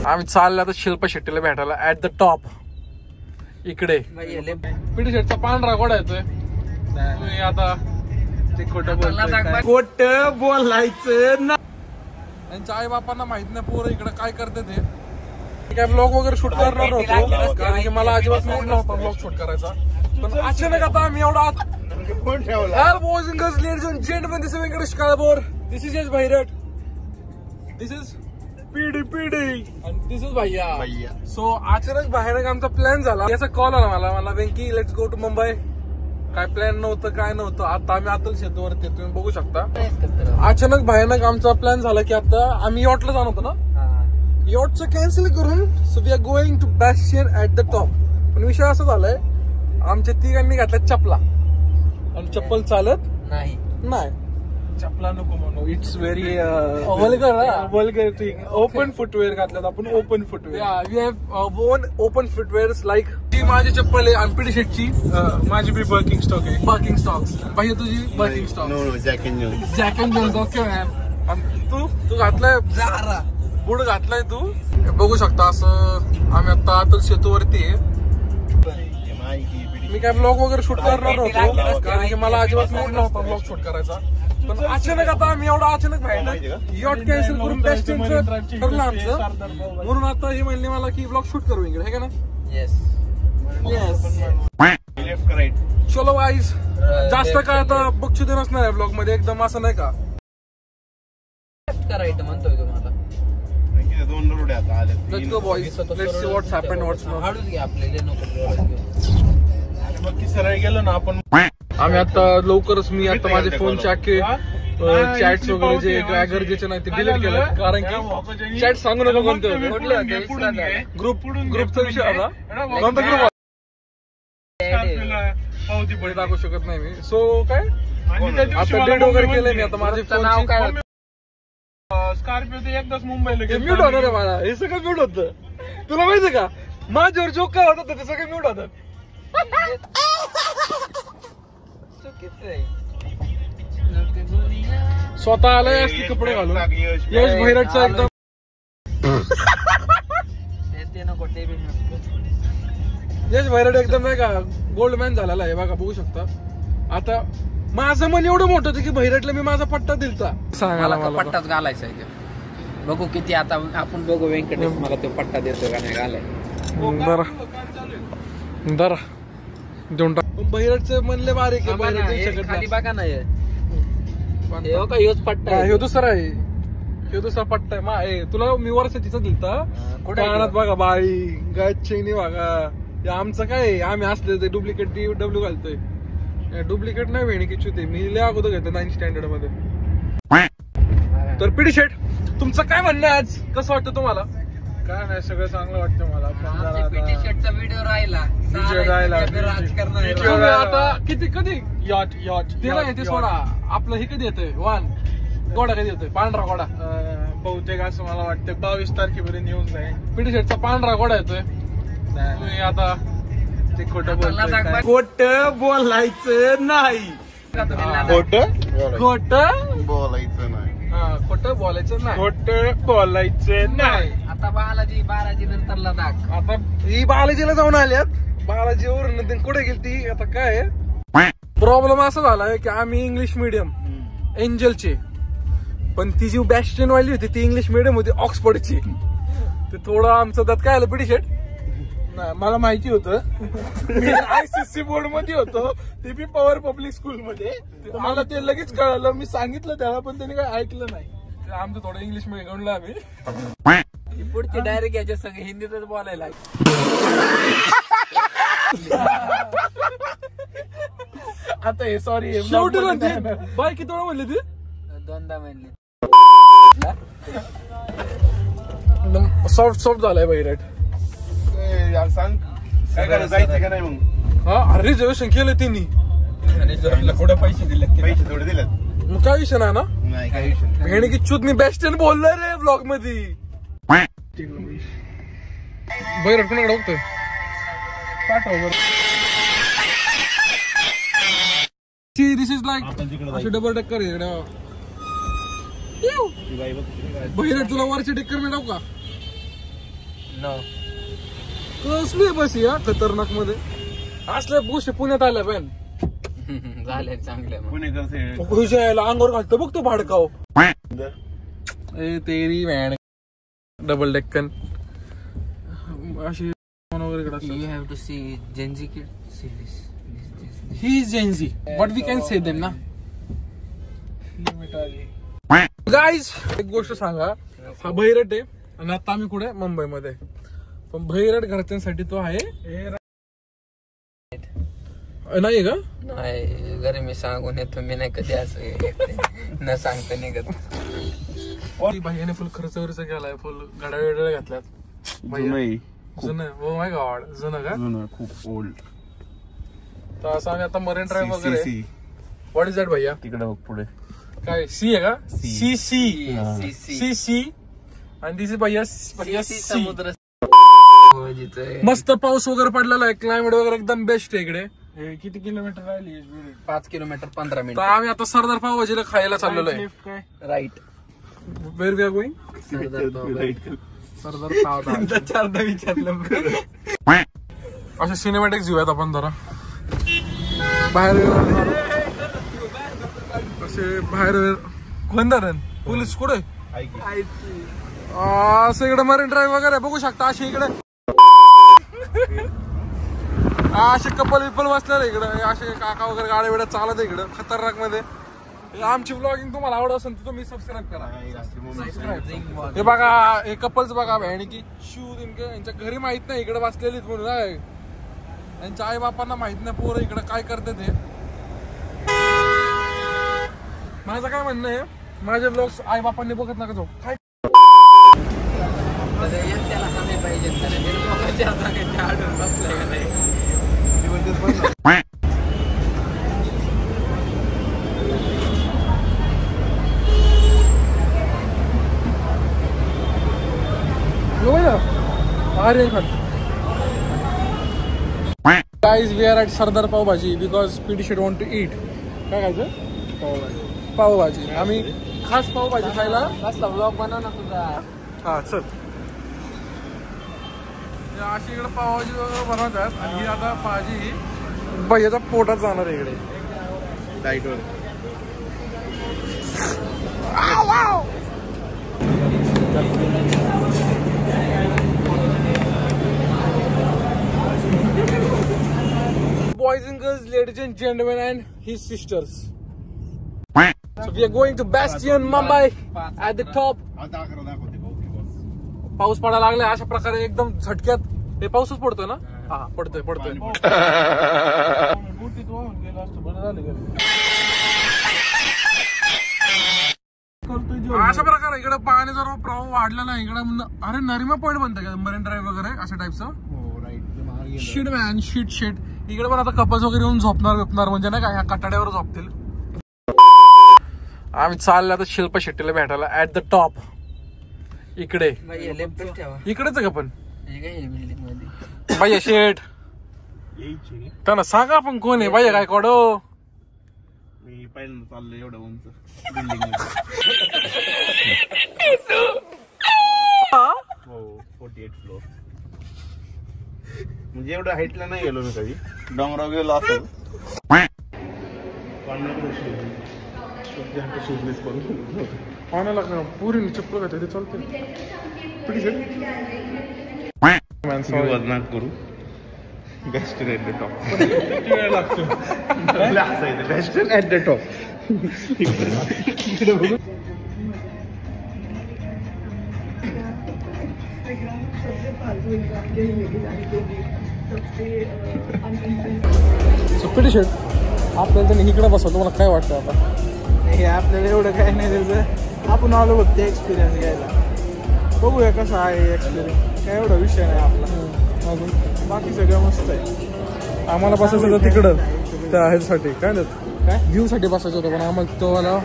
आम्ही चाललो आता शिल्पा शेट्टीला भेटायला ऍट द टॉप. इकडे पिढी शेटचा पांढरा घोडा येतोय. आता ते खोटं बोलायचं ना. त्यांच्या आई बापांना माहित नाही पोरं इकडे काय करते ते. काय ब्लॉग वगैरे शूट करणार नव्हतो कारण की मला अजिबात मूड नव्हता ब्लॉग शूट करायचा. पण अचानक आता आम्ही एवढा boys and girls ladies and gentleman, this is Venkatesh Kalbhor, this is Yash Bhairat, this is PD आणि दिस इज भैया. सो अचानक बाहेर आमचा प्लॅन झाला. याचा कॉल आला मला Venky let's go to Mumbai. काय प्लॅन नव्हतं काय नव्हतं. आता आम्ही अतुल सेतूवरती तुम्ही बघू शकता. अचानक भयानक आमचा प्लॅन झाला की आता आम्ही यॉटला जाणार होतो ना, यॉटचं कॅन्सल करून so we are going to Bastian at the top. पण विषय असा झालाय आमच्या तिघांनी घातल्या चपला आणि चप्पल चालत नाही. चपला नको म्हणू, it's very vulgar thing. Open footwear घातल्यात आपण. Open footwear we have one open footwears like ती माझी चप्पल आहे आणि पिढी शेटची माझी बी बर्किंग स्टॉक आहे. बर्किंग स्टॉक्स भाई तुझी Birkenstock. Jack and Jones. Okay ma'am. आणि तू घातलाय बूट घातलाय तू. बघू शकता असं आम्ही आता अतुल सेतूवरती आहे. मी काय ब्लॉग वगैरे शूट करणार नव्हतो कारण की मला अजिबात मूड नव्हता ब्लॉग शूट करायचा. पण अचानक आता आम्ही एवढा अचानक बाहेर यॉट कॅन्सल करून बेस्टिंगचं ठरलं आमचं. म्हणून आता हे म्हणले मला की ब्लॉग शूट करू इकडे, हे का ना. चलो गाईज, जास्त काय आता बक्षू देणंच नाही ब्लॉग मध्ये. एकदम असं नाही का करायचं म्हणतोय तुम्हाला. Let's go boys. Let's see what's happened, what's not. हाडूच घ्या आपल्याला नको. बाकी सरळ गेलो ना आपण. आम्ही आता लवकरच मी आता माझे फोनचे अख्खे चॅट्स वगैरे जे काय गरजेचे नाही ते डिलीट केलं कारण की चॅट सांगू नका कोणते ग्रुपचा विषय होता. कोणता ग्रुप पावती दाखवू शकत नाही मी. सो काय आता डिलीट वगैरे केलंय मी. आता माझे फोन काय स्कॉर्पिओ एकदाच मुंबईला म्यूट होणार आहे मला. हे सगळं म्यूट होतं. तुला माहितीये का माझ्यावर जोक काय होतं ते सगळं म्यूट होतं. स्वतः आलाय असते कपडे घालून. यश भैरटचा एकदम यश भैरट एकदम नाही का गोल्ड मॅन झालेला आहे बघा, बघू शकता. आता माझं मन एवढं मोठं होतं की भैरटला मी माझा पट्टा दिलता. सांगायला पट्टाच घालायचा आहे. बघू किती आता आपण बघू व्यंकटेश मला तो पट्टा देतो का नाही घालाय. दरा देऊन टाक. भैरटचं म्हणले बारीक खाली बघा ना ह्योच पट्टा. ह्यो दुसरा आहे. ह्यो दुसरा पट्टा आहे. तुला मी वर्षाचीचा दिलता कानात बघा बाई गायची बघा. आमचं काय आम्ही असले ते डुप्लिकेट डब्ल्यू घालतोय. डुप्लिकेट नाही वेणी किचू ते मी लय अगोदर घेतो 9th स्टँडर्ड मध्ये. तर पिढी शेट तुमचं काय म्हणणं आज कसं वाटतं तुम्हाला? काय नाही सगळं चांगलं वाटतं मला. पिढी शेटचा व्हिडिओ राहिला आता किती कधी यॉट ते नाही ते सोडा. आपलं हे कधी येतंय वान घोडा कधी येतोय पांढरा घोडा. बहुतेक असं मला वाटतं 22 तारखेपर्यंत न्यूज आहे. पिढी शेटचा पांढरा घोडा येतोय. आता ते खोटं बोलायचं नाही. खोटं बोलायचं नाही. आता बालाजी नंतरला दाख. आता ही बालाजीला जाऊन आल्यात. बालाजीवर कुठे गेली ती आता काय प्रॉब्लेम असा झालाय की आम्ही इंग्लिश मिडियम एंजलचे, पण ती जी बॅस्टियन वाली होती ती इंग्लिश मिडियम होती ऑक्सफर्डची. ते थोडं आमचं त्यात काय आलं पिढी शेट मला माहिती होतं. मी ICSE बोर्ड मध्ये होतो ते बी पॉवर पब्लिक स्कूल मध्ये. मला ते लगेच कळालं. मी सांगितलं त्याला पण त्याने काही ऐकलं नाही. आमचं थोडं इंग्लिश मध्ये गणलं आम्ही. पुढची डायरेक्ट याच्या सगळं हिंदीतच बोलायला. आता हे सॉरी शेवटी बाय किती वेळा म्हणली ती? 2दा म्हणली. सॉफ्ट झालाय भैरट. सांग काय करायचं जायचं का नाही मग? हा रिझर्वेशन केलं त्यांनी. थोडे पैसे दिले. पैसे थोडे दिलेत मग काय विषय नाही ना. नाही काय विषय. भेणे की चूत मी बेस्टन बोललोय रे ब्लॉग मध्ये. भैरट कोणाकडे बघतोय पाठव. दिस इज लाईक अशी डबल टक्कर आहे. भैरट तुला वरची टक्कर मिळव का? नो कसली बस या खतरनाक मध्ये असल्या गोष्टी पुण्यात आल्या पण झाले चांगले मग. पुणेकर अंगावर घालतो बघ तो भाडकाव तेरी मॅन डबल डेक्कन अशी वगैरे You have to see Gen Z kid series. He is Gen Z but we can say them ना गाईज एक गोष्ट सांगा हा भैरट आहे आणि आता आम्ही कुठे मुंबईमध्ये पण भैरट घरच्यांसाठी तो आहे नाही का नाही घरी मी सांगून येतो मी नाही कधी असं न सांगता निघत. भाईने फुल खर्च वरच केलाय फुल घड्या वेळ घातल्यात जुनं हो माय गॉड जुनं का खूप ओल्ड. तर असं आम्ही आता मरीन ड्राईव्ह वगैरे व्हॉट इज दॅट भैया तिकडे बघ पुढे काय सी आहे का सी सी सी सी आणि दिस इज भैया समुद्र मस्त पाऊस वगैरे पडलेला आहे क्लायमेट वगैरे एकदम बेस्ट आहे इकडे. किती किलोमीटर राहिली 5 किलोमीटर 15 तर मिनिट. आम्ही आता सरदार पावभाजीला खायला चाललेलो आहे. काय right where we are going Sardar पाव चारदा विचारलं असे सिनेमॅटिक व्ह्यू आहेत आपण जरा बाहेर असे बाहेर कोणदारन पोलीस कुठे असं इकडे मरीन ड्राईव्ह वगैरे बघू शकता असे इकडे असे कपल विपल बसलेले इकडे असे काका वगैरे गाड्या बिड्या चालत इकडे खतरनाक मध्ये. आमची ब्लॉगिंग तुम्हाला आवडत असेल तर तुम्ही सबस्क्राईब करा. हे बघा हे कपल्स बघा बहिणी की शूज यांच्या घरी माहित नाही इकडे बसलेलीच म्हणून यांच्या आई बापांना माहित नाही पोरं इकडे काय करते ते. माझं काय म्हणणं आहे माझे ब्लॉग्स आई बापांनी बघत नका जाऊ काय त्याला हवे पाहिजे आढळून बसलाय का नाही. Aryan Khan guys we are at Sardar pav bhaji because पीटी शेट वॉन्ट टू ईट काय खायचं पावभाजी आम्ही खास पावभाजी खायला कसला ब्लॉग बनव ना तुझा. हा चल अशी इकडे पावभाजी वगैरे बनवतात आणि ही आता भाजी भैयाच्या पोटात जाणार आहे इकडे डाईटवर. Boys and girls, ladies and gentlemen, and his sisters. So we are going to Bastion, Mumbai, at the top. आता 11 दाखवते भाऊ. पाऊस पडायला लागलाय अशा प्रकारे एकदम झटक्यात. हे पाऊसच पडतोय ना हा पडतोय पडतोय. अशा प्रकारे इकडे पाणी जर प्रवाह वाढला नाही इकडे अरे नरिमा पॉईंट बनतंय का मरीन ड्राईव्ह वगैरे अशा टाईपचं शिट मॅन शिट शिट. इकडे पण आता कपल्स वगैरे येऊन झोपणार म्हणजे ना काय ह्या कटाड्यावर झोपतील. आम्ही चाललो आता शिल्पा शेट्टीला भेटायला ऍट द टॉप इकडे इकडेच आहे का पण भैया शेठ त्यांना सांगा आपण कोण आहे भैया काय कोडो. मी पहिल्यांदा चाललो एवढं उंच बिल्डिंग. हो 48 फ्लोर म्हणजे एवढं हाईटला नाही गेलो मी कधी. डोंगरावर गेलो असं पाण्याला का पुरी चप्पल घातली ते चालते बदनाम करू. Best at the top best at the top. पिटी शेट आपल्याला त्यांनी इकडे बसवलं तुम्हाला काय वाटतं आता. हे आपल्याला एवढं काय नाही त्याचं आपण आलो बघ ते एक्सपिरियन्स घ्यायला बघूया कसा आहे एक्सपिरियन्स. काय एवढा विषय नाही आपला अजून बाकी सगळं मस्त आहे. आम्हाला बसायचं होतं तिकडं त्या ह्याच्यासाठी काय काय व्ह्यू साठी बसायचं होतं पण आम्हाला तो मला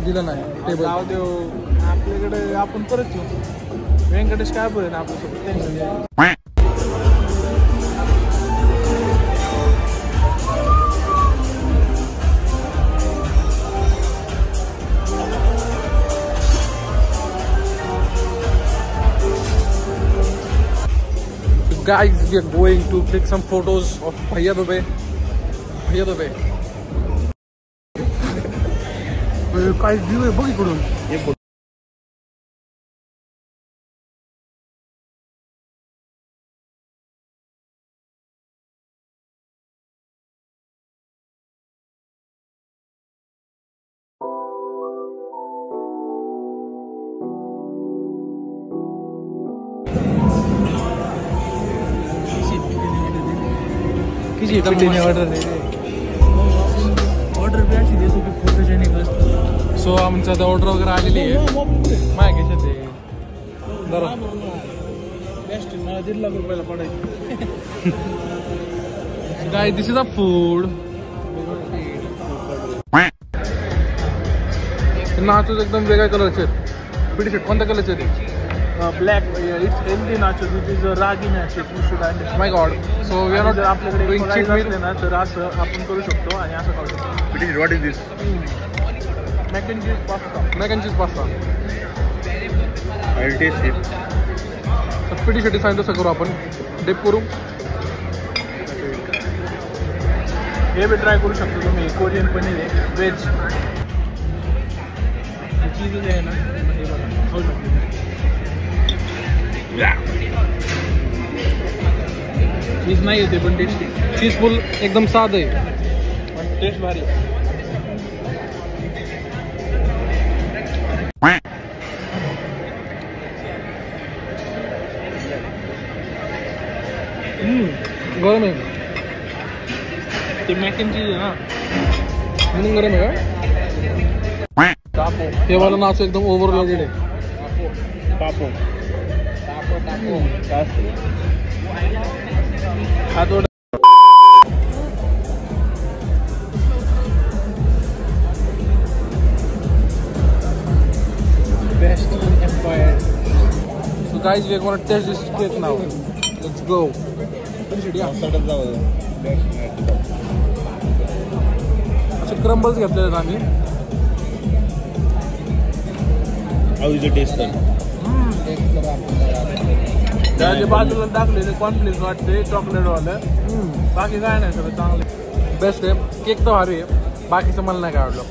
दिलं नाही टेबल. जाऊ देऊ आपल्याकडे आपण परत येऊ. व्यंकटेश काय बोलेल आपल्यासोबत tension. guys, we are going to take some photos of Bhaiya Dubey. Bhaiya Dubey. काय व्ह्यू आहे बघ इकडून. किसी पिटीने ऑर्डर दे दे. ऑर्डर भी अशी देतो की फोटोजेनिक असतं. सो आमचं आता ऑर्डर वगैरे आलेली आहे. माय घेशात आहे. बरं बेस्ट मला 1.5 लाख रुपयाला पडायची. काय दिस इज अ फूड. नाचूच एकदम वेगळ्या कलरचे आहेत. पिटी शर्ट कोणत्या कलरचे आहेत? Black it's healthy nachos. It is ragi nachos. You should understand. My god. So we are not जर आपल्याकडे डुईंग चीट फराईज मील. असले ना तर असं आपण करू शकतो आणि असं खाऊ शकतो. What is this? Mac and cheese pasta. Mac and cheese pasta. I'll taste it. तर पिटी शर्टी सांगितलं तसं करू आपण. डेप करू. हे बी ट्राय करू शकतो तुम्ही. कोरियन पनीर आहे व्हेज. चीज आहे ना हे बघा खाऊ शकतो. चीज नाही येते पण टेस्टी. चीज फुल एकदम साधं आहे. पण टेस्ट भारी. गरम आहे ते मॅक अँड चीज आहे ना म्हणून गरम आहे का? तापो. हे वाला नाचू एकदम ओव्हरलोडेड आहे. तापो. हा तो best empire. So guys, we are going to test this cake now. Let's go. असे क्रम्बल्स घेतलेले आहेत आम्ही. How is the taste then? त्याच्या बाजूला टाकलेले कॉर्नफ्लेक्स वाटते चॉकलेटवालं. बाकी काय नाही सगळं चांगलं. बेस्ट आहे. केक तर भारी आहे. बाकीचं मला नाही काय आवडलं.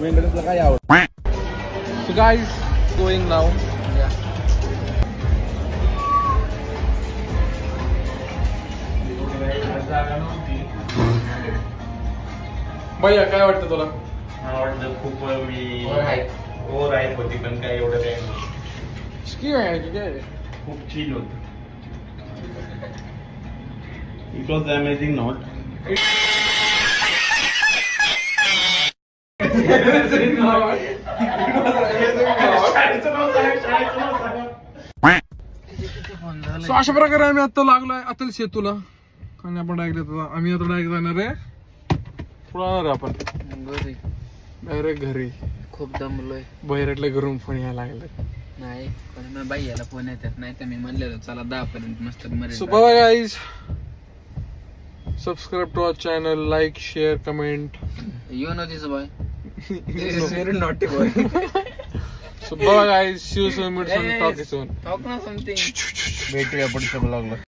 वेंकटेशला काय आवडतं? So guys, going now. भैया काय वाटतं तुला? मला वाटलं खूप मी ओव्हर हाईप होती पण काय एवढं काय स्की आहे की काय? खूप चिल होत. It was amazing not. So अशा प्रकारे आम्ही आता लागलोय अतल सेतूला आणि आपण डायरेक्ट आम्ही आता डायरेक्ट जाणार आहे. पुढे जाणार आहे आपण घरी डायरेक्ट घरी. खूप दमलोय. बहिरटल्या घरून फोन यायला लागले. नाही पण मग बाई याला फोन येतात. नाही तर मी म्हणलेलो चला 10 पर्यंत मस्त मरेल. So bye guys. Subscribe to our channel, like, share, comment. You know this boy. This is very naughty boy. So bye guys. See you soon. Meet soon. Talk soon. Talk now something. भेटूया पुढच्या ब्लॉगला.